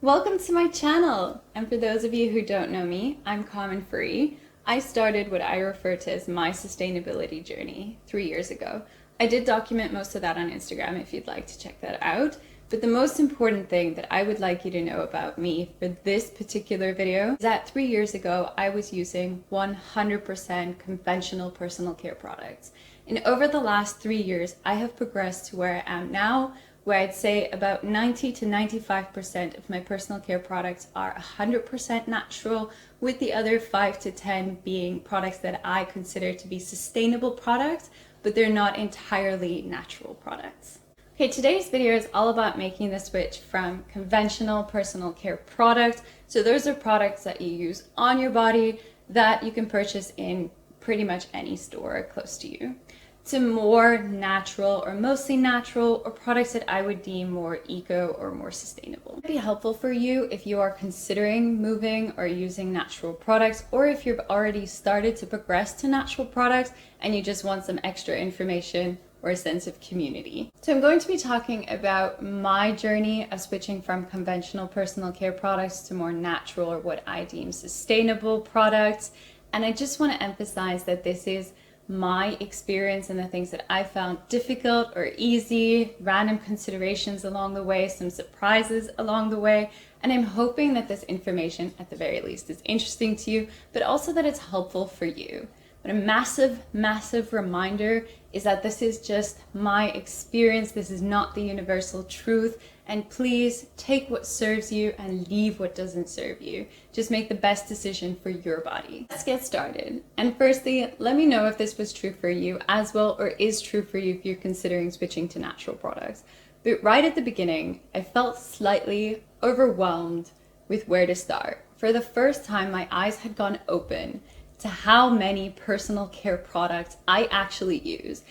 Welcome to my channel! And for those of you who don't know me, I'm Common Free. I started what I refer to as my sustainability journey 3 years ago. I did document most of that on Instagram if you'd like to check that out. But the most important thing that I would like you to know about me for this particular video is that 3 years ago, I was using 100% conventional personal care products. And over the last 3 years, I have progressed to where I am now, where I'd say about 90 to 95% of my personal care products are 100% natural, with the other 5 to 10 being products that I consider to be sustainable products, but they're not entirely natural products. Okay, today's video is all about making the switch from conventional personal care products. So those are products that you use on your body that you can purchase in pretty much any store close to you, to more natural or mostly natural, or products that I would deem more eco or more sustainable. It might be helpful for you if you are considering moving or using natural products, or if you've already started to progress to natural products and you just want some extra information or a sense of community. So I'm going to be talking about my journey of switching from conventional personal care products to more natural, or what I deem sustainable products. And I just want to emphasize that this is my experience and the things that I found difficult or easy, random considerations along the way, some surprises along the way. And I'm hoping that this information at the very least is interesting to you, but also that it's helpful for you. But a massive, massive reminder is that this is just my experience. This is not the universal truth. And please take what serves you and leave what doesn't serve you. Just make the best decision for your body. Let's get started. And firstly, let me know if this was true for you as well, or is true for you if you're considering switching to natural products. But right at the beginning, I felt slightly overwhelmed with where to start. For the first time, my eyes had gone open to how many personal care products I actually use.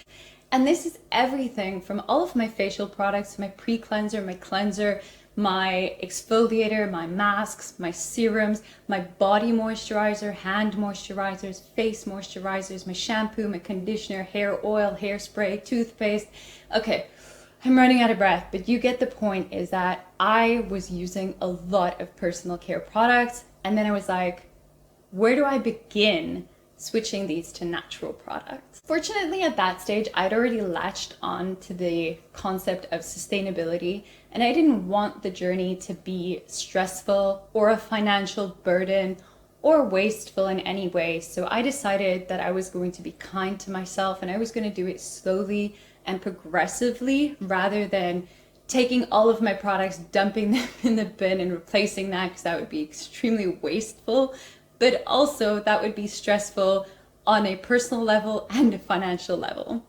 And this is everything from all of my facial products, my pre-cleanser, my cleanser, my exfoliator, my masks, my serums, my body moisturizer, hand moisturizers, face moisturizers, my shampoo, my conditioner, hair oil, hairspray, toothpaste. Okay, I'm running out of breath, but you get the point. Is that I was using a lot of personal care products, and then I was like, where do I begin switching these to natural products? Fortunately, at that stage, I'd already latched on to the concept of sustainability, and I didn't want the journey to be stressful or a financial burden or wasteful in any way. So I decided that I was going to be kind to myself, and I was going to do it slowly and progressively, rather than taking all of my products, dumping them in the bin and replacing that, because that would be extremely wasteful. But also that would be stressful on a personal level and a financial level.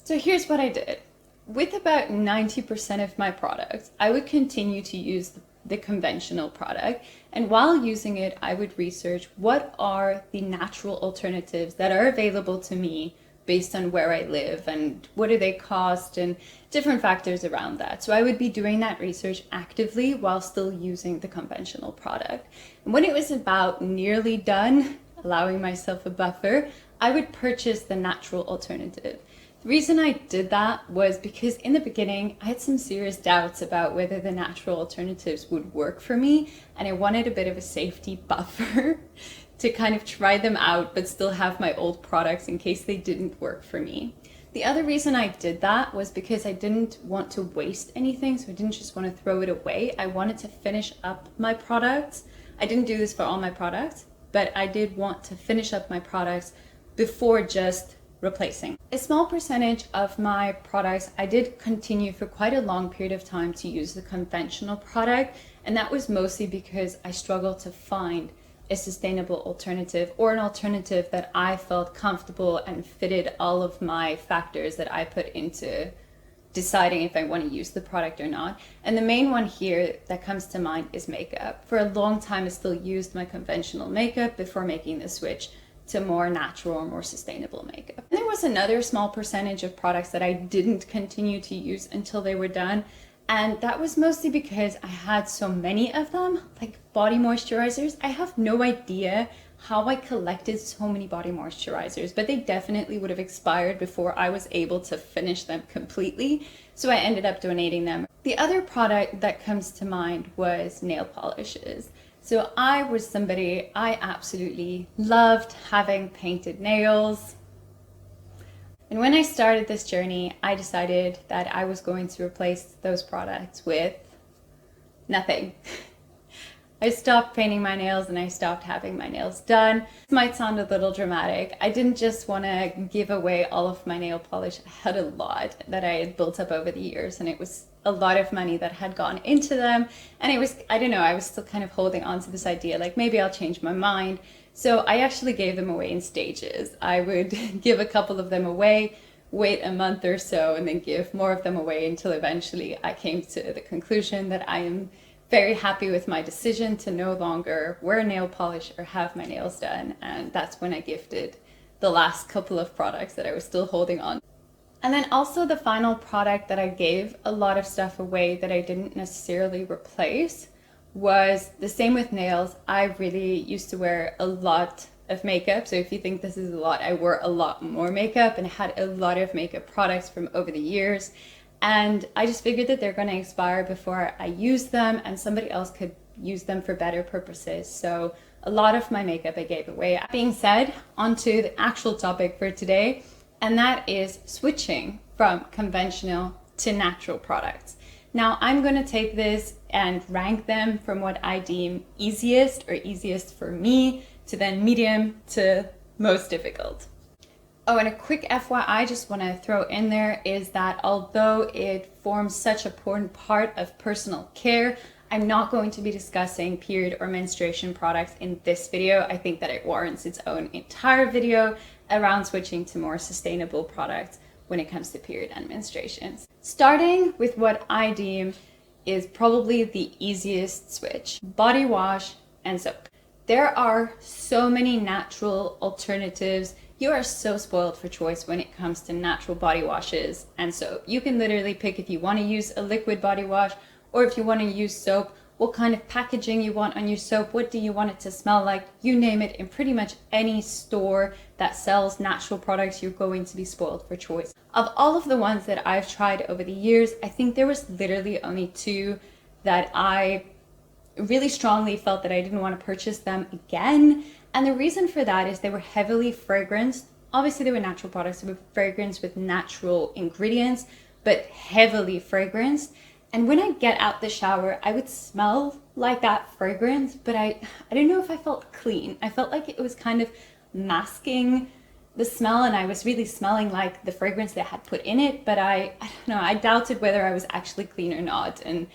So here's what I did. With about 90% of my products, I would continue to use the conventional product. And while using it, I would research what are the natural alternatives that are available to me based on where I live, and what do they cost, and different factors around that. So I would be doing that research actively while still using the conventional product. And when it was about nearly done, allowing myself a buffer, I would purchase the natural alternative. The reason I did that was because in the beginning, I had some serious doubts about whether the natural alternatives would work for me, and I wanted a bit of a safety buffer to kind of try them out, but still have my old products in case they didn't work for me. The other reason I did that was because I didn't want to waste anything, so I didn't just want to throw it away. I wanted to finish up my products. I didn't do this for all my products, but I did want to finish up my products before just replacing. A small percentage of my products, I did continue for quite a long period of time to use the conventional product, and that was mostly because I struggled to find a sustainable alternative, or an alternative that I felt comfortable and fitted all of my factors that I put into deciding if I want to use the product or not. And the main one here that comes to mind is makeup. For a long time, I still used my conventional makeup before making the switch to more natural or more sustainable makeup. And there was another small percentage of products that I didn't continue to use until they were done. And that was mostly because I had so many of them, like body moisturizers. I have no idea how I collected so many body moisturizers, but they definitely would have expired before I was able to finish them completely. So I ended up donating them. The other product that comes to mind was nail polishes. So I was somebody, I absolutely loved having painted nails. And when I started this journey, I decided that I was going to replace those products with nothing. I stopped painting my nails and I stopped having my nails done. This might sound a little dramatic. I didn't just want to give away all of my nail polish. I had a lot that I had built up over the years, and it was a lot of money that had gone into them. And it was, I don't know, I was still kind of holding on to this idea, like maybe I'll change my mind. So I actually gave them away in stages. I would give a couple of them away, wait a month or so, and then give more of them away until eventually I came to the conclusion that I am very happy with my decision to no longer wear nail polish or have my nails done. And that's when I gifted the last couple of products that I was still holding on. And then also the final product that I gave a lot of stuff away that I didn't necessarily replace was the same with nails. I really used to wear a lot of makeup. So if you think this is a lot, I wore a lot more makeup and had a lot of makeup products from over the years. And I just figured that they're going to expire before I use them and somebody else could use them for better purposes. So a lot of my makeup I gave away. That being said, onto the actual topic for today, and that is switching from conventional to natural products. Now I'm going to take this and rank them from what I deem easiest or easiest for me to then medium to most difficult. Oh, and a quick FYI I just want to throw in there is that although it forms such an important part of personal care, I'm not going to be discussing period or menstruation products in this video. I think that it warrants its own entire video around switching to more sustainable products when it comes to period and menstruations. Starting with what I deem is probably the easiest switch: body wash and soap. There are so many natural alternatives. You are so spoiled for choice when it comes to natural body washes and soap. You can literally pick if you want to use a liquid body wash or if you want to use soap, what kind of packaging you want on your soap, what do you want it to smell like, you name it. In pretty much any store that sells natural products, you're going to be spoiled for choice. Of all of the ones that I've tried over the years, I think there was literally only two that I really strongly felt that I didn't want to purchase them again. And the reason for that is they were heavily fragranced. Obviously they were natural products, they were fragranced with natural ingredients, but heavily fragranced. And when I get out the shower, I would smell like that fragrance, but I don't know if I felt clean. I felt like it was kind of masking the smell, and I was really smelling like the fragrance they had put in it, but I don't know, I doubted whether I was actually clean or not. And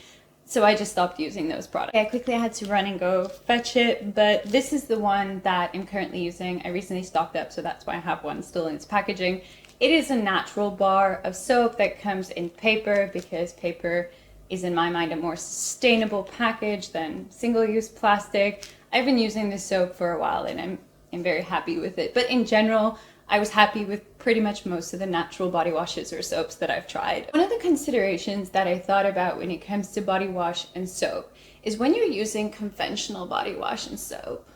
so I just stopped using those products. I quickly had to run and go fetch it, but this is the one that I'm currently using. I recently stocked up, so that's why I have one still in its packaging. It is a natural bar of soap that comes in paper because paper is, in my mind, a more sustainable package than single-use plastic. I've been using this soap for a while and I'm very happy with it. But in general, I was happy with pretty much most of the natural body washes or soaps that I've tried. One of the considerations that I thought about when it comes to body wash and soap is when you're using conventional body wash and soap.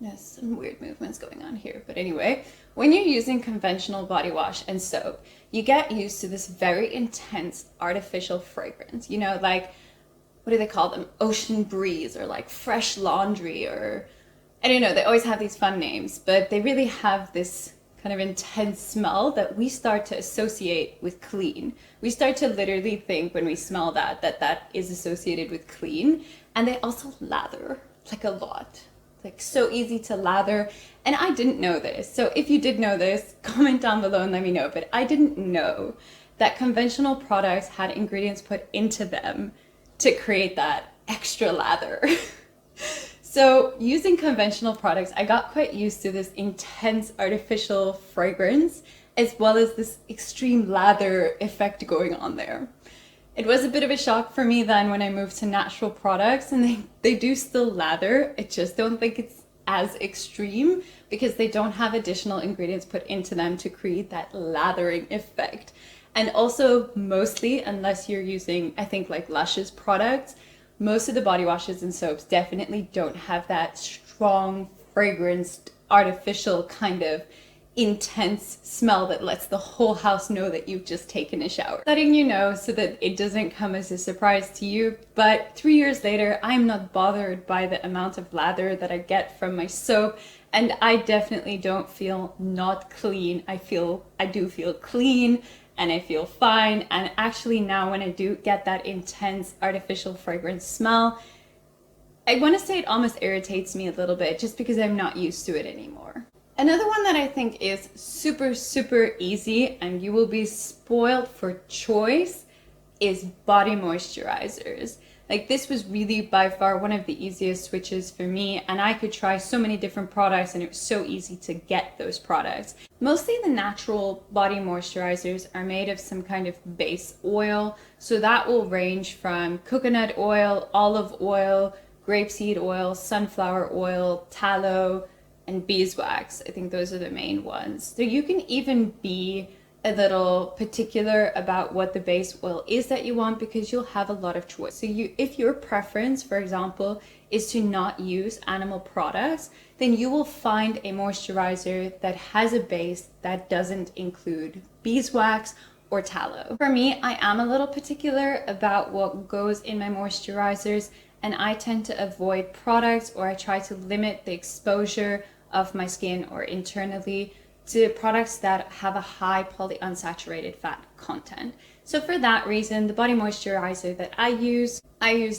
There's some weird movements going on here, but anyway, when you're using conventional body wash and soap, you get used to this very intense artificial fragrance. You know, like, what do they call them? Ocean breeze or like fresh laundry, or I don't know, they always have these fun names, but they really have this kind of intense smell that we start to associate with clean. We start to literally think when we smell that is associated with clean. And they also lather like a lot, like so easy to lather. And I didn't know this. So if you did know this, comment down below and let me know. But I didn't know that conventional products had ingredients put into them to create that extra lather. So using conventional products, I got quite used to this intense artificial fragrance as well as this extreme lather effect going on there. It was a bit of a shock for me then when I moved to natural products, and they do still lather. I just don't think it's as extreme because they don't have additional ingredients put into them to create that lathering effect. And also mostly, unless you're using, I think, like Lush's products, most of the body washes and soaps definitely don't have that strong fragranced, artificial kind of intense smell that lets the whole house know that you've just taken a shower. Letting you know so that it doesn't come as a surprise to you, but 3 years later, I'm not bothered by the amount of lather that I get from my soap, and I definitely don't feel not clean. I do feel clean, and I feel fine, and actually now when I do get that intense artificial fragrance smell, I want to say it almost irritates me a little bit just because I'm not used to it anymore. Another one that I think is super, super easy and you will be spoiled for choice is body moisturizers. Like, this was really by far one of the easiest switches for me, and I could try so many different products and it was so easy to get those products. Mostly the natural body moisturizers are made of some kind of base oil, so that will range from coconut oil, olive oil, grapeseed oil, sunflower oil, tallow, and beeswax. I think those are the main ones. So you can even be a little particular about what the base oil is that you want because you'll have a lot of choice. So if your preference, for example, is to not use animal products, then you will find a moisturizer that has a base that doesn't include beeswax or tallow. For me, I am a little particular about what goes in my moisturizers, and I tend to avoid products, or I try to limit the exposure of my skin or internally to products that have a high polyunsaturated fat content. So for that reason, the body moisturizer that I use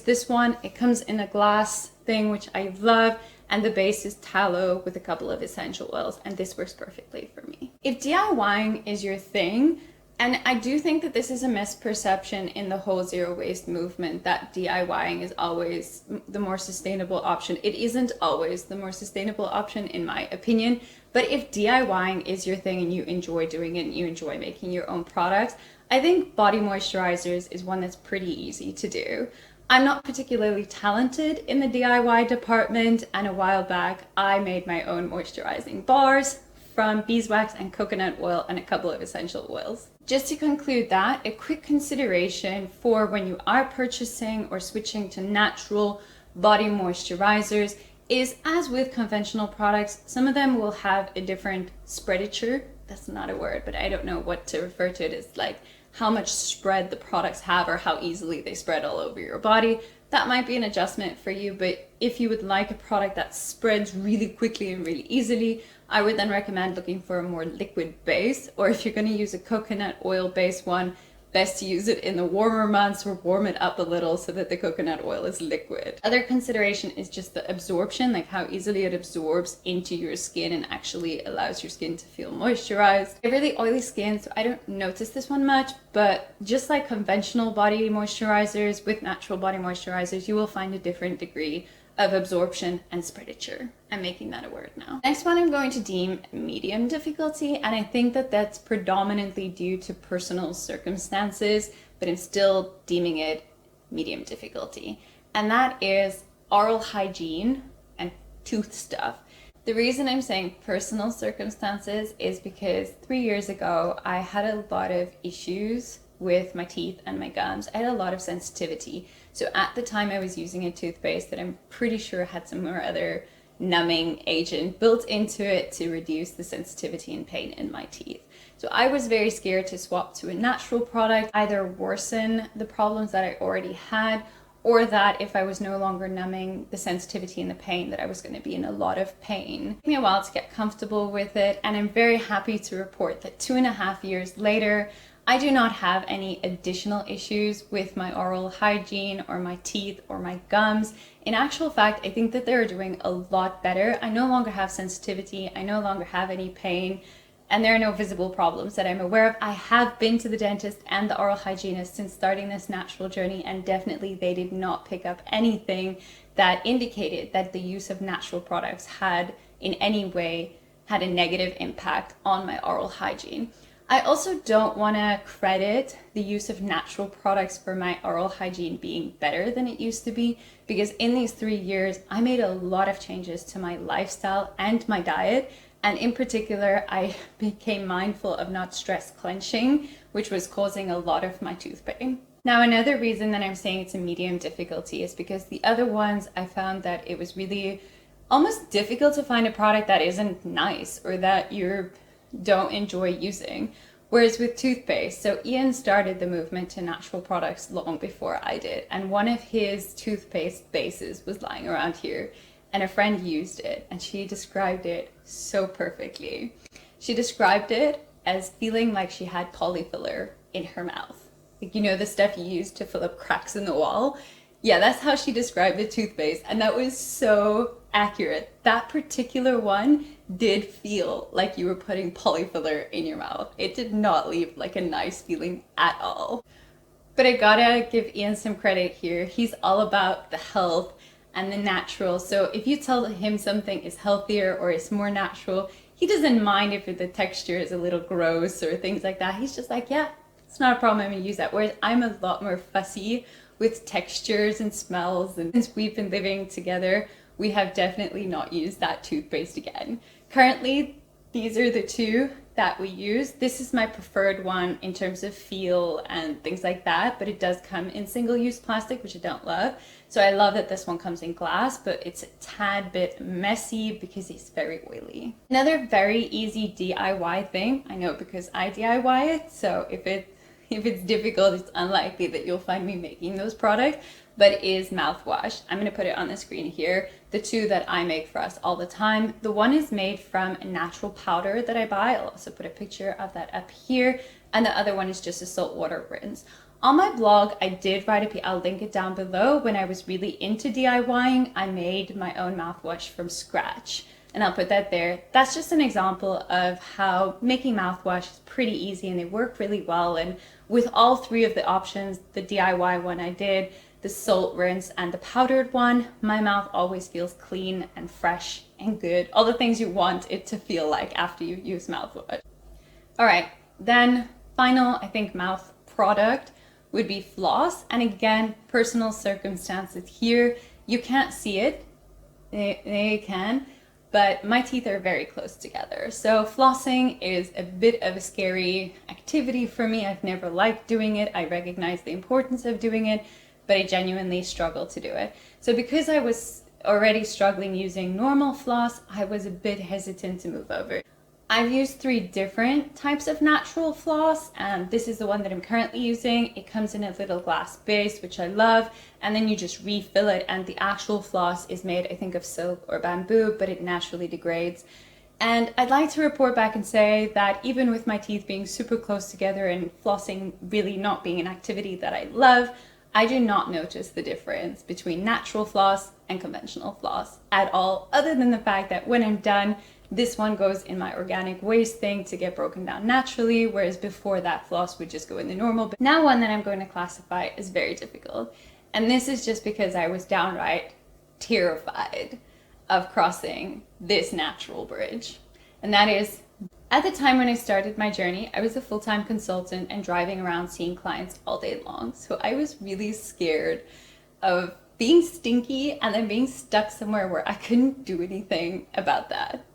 this one. It comes in a glass thing, which I love, and the base is tallow with a couple of essential oils, and this works perfectly for me. If DIYing is your thing, and I do think that this is a misperception in the whole zero waste movement, that DIYing is always the more sustainable option. It isn't always the more sustainable option, in my opinion. But if DIYing is your thing and you enjoy doing it and you enjoy making your own products, I think body moisturizers is one that's pretty easy to do. I'm not particularly talented in the DIY department, and a while back I made my own moisturizing bars from beeswax and coconut oil and a couple of essential oils. Just to conclude that, a quick consideration for when you are purchasing or switching to natural body moisturizers is, as with conventional products, some of them will have a different spreadature. That's not a word, but I don't know what to refer to it as, like how much spread the products have or how easily they spread all over your body. That might be an adjustment for you, but if you would like a product that spreads really quickly and really easily, I would then recommend looking for a more liquid base, or if you're going to use a coconut oil based one, best to use it in the warmer months or warm it up a little so that the coconut oil is liquid. Other consideration is just the absorption, like how easily it absorbs into your skin and actually allows your skin to feel moisturized. I have really oily skin, so I don't notice this one much, but just like conventional body moisturizers, with natural body moisturizers, you will find a different degree of absorption and spreadature. I'm making that a word now. Next one I'm going to deem medium difficulty, and I think that that's predominantly due to personal circumstances, but I'm still deeming it medium difficulty. And that is oral hygiene and tooth stuff. The reason I'm saying personal circumstances is because 3 years ago, I had a lot of issues with my teeth and my gums. I had a lot of sensitivity. So at the time I was using a toothpaste that I'm pretty sure had some or other numbing agent built into it to reduce the sensitivity and pain in my teeth. So I was very scared to swap to a natural product, either worsen the problems that I already had, or that if I was no longer numbing the sensitivity and the pain, that I was going to be in a lot of pain. It took me a while to get comfortable with it, and I'm very happy to report that 2.5 years later, I do not have any additional issues with my oral hygiene or my teeth or my gums. In actual fact, I think that they're doing a lot better. I no longer have sensitivity, I no longer have any pain, and there are no visible problems that I'm aware of. I have been to the dentist and the oral hygienist since starting this natural journey, and definitely they did not pick up anything that indicated that the use of natural products had in any way had a negative impact on my oral hygiene. I also don't want to credit the use of natural products for my oral hygiene being better than it used to be, because in these 3 years, I made a lot of changes to my lifestyle and my diet. And in particular, I became mindful of not stress clenching, which was causing a lot of my tooth pain. Now, another reason that I'm saying it's a medium difficulty is because the other ones, I found that it was really almost difficult to find a product that isn't nice or that you don't enjoy using. Whereas with toothpaste, so Ian started the movement to natural products long before I did, and one of his toothpaste bases was lying around here, and a friend used it, and she described it so perfectly. She described it as feeling like she had polyfiller in her mouth. Like, you know, the stuff you use to fill up cracks in the wall? Yeah, that's how she described the toothpaste, and that was so accurate. That particular one did feel like you were putting polyfiller in your mouth. It did not leave like a nice feeling at all. But I gotta give Ian some credit here. He's all about the health and the natural. So if you tell him something is healthier or is more natural, he doesn't mind if the texture is a little gross or things like that. He's just like, yeah, it's not a problem, I'm gonna use that. Whereas I'm a lot more fussy with textures and smells, and since we've been living together, we have definitely not used that toothpaste again. Currently, these are the two that we use. This is my preferred one in terms of feel and things like that, but it does come in single-use plastic, which I don't love. So I love that this one comes in glass, but it's a tad bit messy because it's very oily. Another very easy DIY thing, I know because I DIY it, so if it's difficult, it's unlikely that you'll find me making those products, but is mouthwash. I'm gonna put it on the screen here. The two that I make for us all the time. The one is made from a natural powder that I buy. I'll also put a picture of that up here. And the other one is just a saltwater rinse. On my blog, I did write I'll link it down below. When I was really into DIYing, I made my own mouthwash from scratch. And I'll put that there. That's just an example of how making mouthwash is pretty easy and they work really well. And with all three of the options, the DIY one I did, the salt rinse and the powdered one, my mouth always feels clean and fresh and good. All the things you want it to feel like after you use mouthwash. All right, then final, I think, mouth product would be floss. And again, personal circumstances here. You can't see it, they can, but my teeth are very close together. So flossing is a bit of a scary activity for me. I've never liked doing it. I recognize the importance of doing it, but I genuinely struggle to do it. So because I was already struggling using normal floss, I was a bit hesitant to move over. I've used 3 different types of natural floss, and this is the one that I'm currently using. It comes in a little glass base, which I love, and then you just refill it, and the actual floss is made, I think, of silk or bamboo, but it naturally degrades. And I'd like to report back and say that even with my teeth being super close together and flossing really not being an activity that I love, I do not notice the difference between natural floss and conventional floss at all, other than the fact that when I'm done, this one goes in my organic waste thing to get broken down naturally, whereas before that floss would just go in the normal. But now one that I'm going to classify is very difficult. And this is just because I was downright terrified of crossing this natural bridge. And that is, at the time when I started my journey, I was a full-time consultant and driving around seeing clients all day long. So I was really scared of being stinky and then being stuck somewhere where I couldn't do anything about that.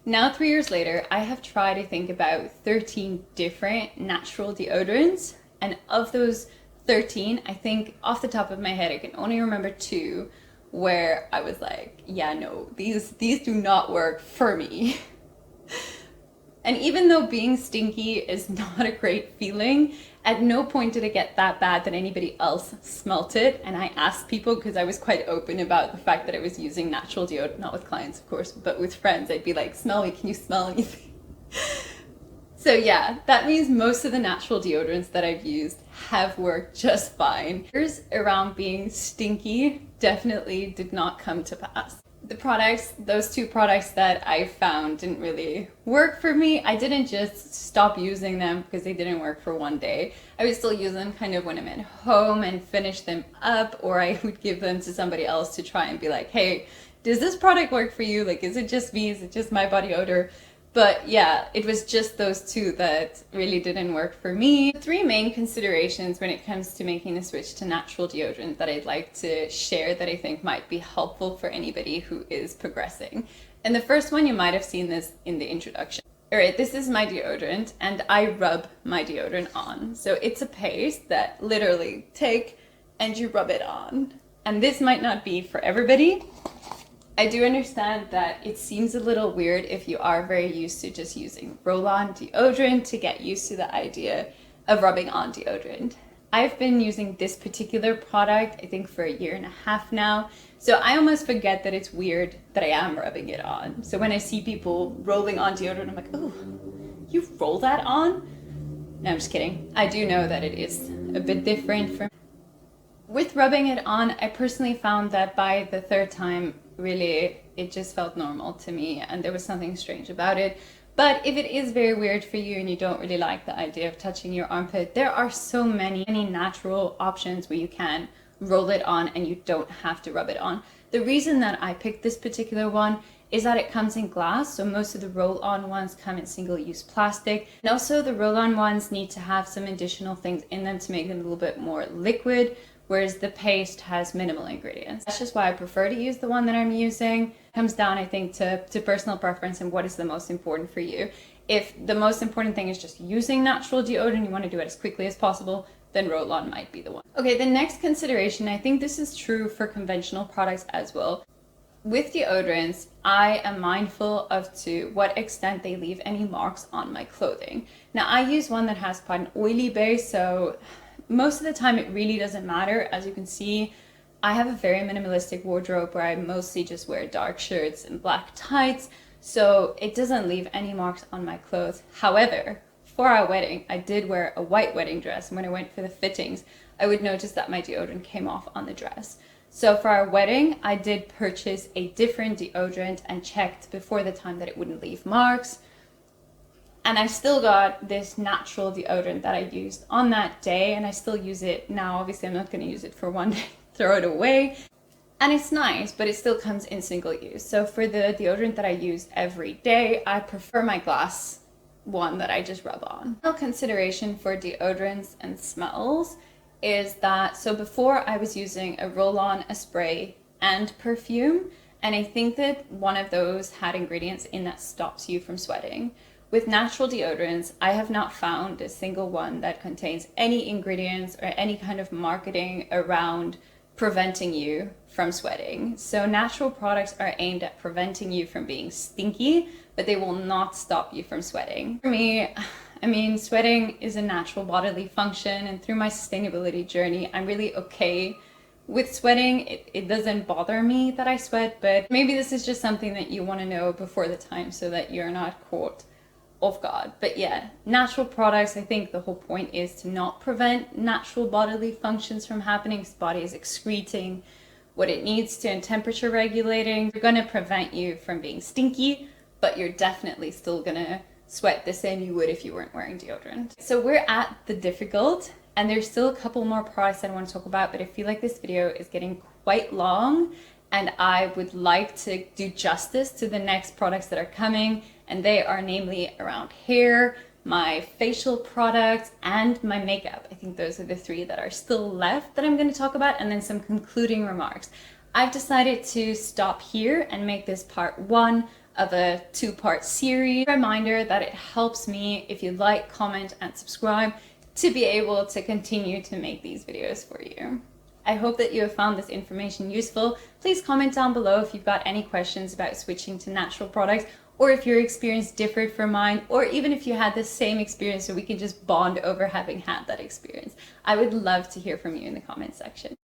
Now, 3 years later, I have tried to think about 13 different natural deodorants. And of those 13, I think off the top of my head, I can only remember 2 where I was like, yeah, no, these do not work for me. And even though being stinky is not a great feeling, at no point did it get that bad that anybody else smelt it. And I asked people, because I was quite open about the fact that I was using natural deodorant, not with clients, of course, but with friends, I'd be like, smell me, can you smell anything? So yeah, that means most of the natural deodorants that I've used have worked just fine. Fears around being stinky definitely did not come to pass. The products, those 2 products that I found didn't really work for me. I didn't just stop using them because they didn't work for one day. I would still use them kind of when I'm at home and finish them up, or I would give them to somebody else to try and be like, hey, does this product work for you? Like, is it just me? Is it just my body odor? But yeah, it was just those 2 that really didn't work for me. The 3 main considerations when it comes to making the switch to natural deodorant that I'd like to share that I think might be helpful for anybody who is progressing. And the first one, you might have seen this in the introduction. All right, this is my deodorant and I rub my deodorant on. So it's a paste that literally take and you rub it on. And this might not be for everybody, I do understand that it seems a little weird if you are very used to just using roll-on deodorant to get used to the idea of rubbing on deodorant. I've been using this particular product, I think, for a year and a half now. So I almost forget that it's weird that I am rubbing it on. So when I see people rolling on deodorant, I'm like, oh, you roll that on? No, I'm just kidding. I do know that it is a bit different from... With rubbing it on, I personally found that by the third time, really, it just felt normal to me and there was something strange about it. But if it is very weird for you and you don't really like the idea of touching your armpit, there are so many natural options where you can roll it on and you don't have to rub it on. The reason that I picked this particular one is that it comes in glass, so most of the roll-on ones come in single-use plastic. And also the roll-on ones need to have some additional things in them to make them a little bit more liquid, whereas the paste has minimal ingredients. That's just why I prefer to use the one that I'm using. It comes down, I think, to personal preference and what is the most important for you. If the most important thing is just using natural deodorant, you want to do it as quickly as possible, then roll-on might be the one. Okay, the next consideration, I think this is true for conventional products as well. With deodorants, I am mindful of to what extent they leave any marks on my clothing. Now, I use one that has quite an oily base, so most of the time it really doesn't matter. As you can see, I have a very minimalistic wardrobe where I mostly just wear dark shirts and black tights, so it doesn't leave any marks on my clothes. However, for our wedding, I did wear a white wedding dress, and when I went for the fittings, I would notice that my deodorant came off on the dress. So for our wedding, I did purchase a different deodorant and checked before the time that it wouldn't leave marks. And I still got this natural deodorant that I used on that day, and I still use it now. Obviously, I'm not going to use it for one day, throw it away. And it's nice, but it still comes in single use. So for the deodorant that I use every day, I prefer my glass one that I just rub on. Another consideration for deodorants and smells is that, so before I was using a roll-on, a spray, and perfume, and I think that one of those had ingredients in that stops you from sweating. With natural deodorants, I have not found a single one that contains any ingredients or any kind of marketing around preventing you from sweating. So natural products are aimed at preventing you from being stinky, but they will not stop you from sweating. For me, I mean, sweating is a natural bodily function, and through my sustainability journey, I'm really okay with sweating. It doesn't bother me that I sweat, but maybe this is just something that you want to know before the time so that you're not caught off guard. But yeah, natural products, I think the whole point is to not prevent natural bodily functions from happening, because the body is excreting what it needs to and temperature regulating. They're going to prevent you from being stinky, but you're definitely still going to sweat the same you would if you weren't wearing deodorant. So we're at the difficult, and there's still a couple more products I want to talk about, but I feel like this video is getting quite long and I would like to do justice to the next products that are coming, and they are namely around hair, my facial products, and my makeup. I think those are the three that are still left that I'm going to talk about, and then some concluding remarks. I've decided to stop here and make this part one of a two-part series. Reminder that it helps me if you like, comment, and subscribe to be able to continue to make these videos for you. I hope that you have found this information useful. Please comment down below if you've got any questions about switching to natural products, or if your experience differed from mine, or even if you had the same experience so we can just bond over having had that experience. I would love to hear from you in the comment section.